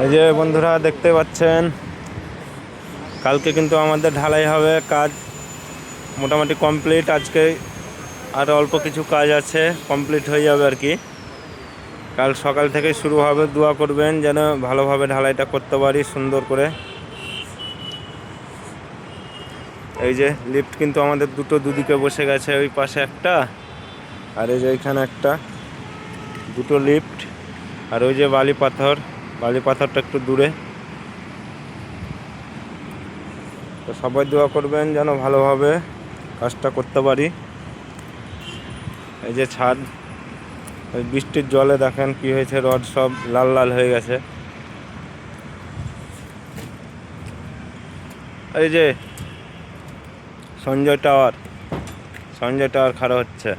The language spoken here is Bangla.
এই যে বন্ধুরা দেখতে পাচ্ছেন, কালকে কিন্তু আমাদের ঢালাই হবে। কাজ মোটামুটি কমপ্লিট। আজকে আর অল্প কিছু কাজ আছে, কমপ্লিট হয়ে যাবে আর কি। কাল সকাল থেকে শুরু হবে। দোয়া করবেন যেন ভালোভাবে ঢালাইটা করতে পারি সুন্দর করে। এই যে লিফট কিন্তু আমাদের দুদিকে বসে গেছে, ওই পাশে একটা আর এই যে এখানে একটা, দুটো লিফট। আর ওই যে বালি পাথরটা একটু দূরে। তো সবাই দোয়া করবেন যেন ভালোভাবে কাজটা করতে পারি। এই যে ছাদ, ওই বৃষ্টির জলে দেখেন কি হয়েছে, রড সব লাল লাল হয়ে গেছে। এই যে সঞ্জয় টাওয়ার খাড়া হচ্ছে।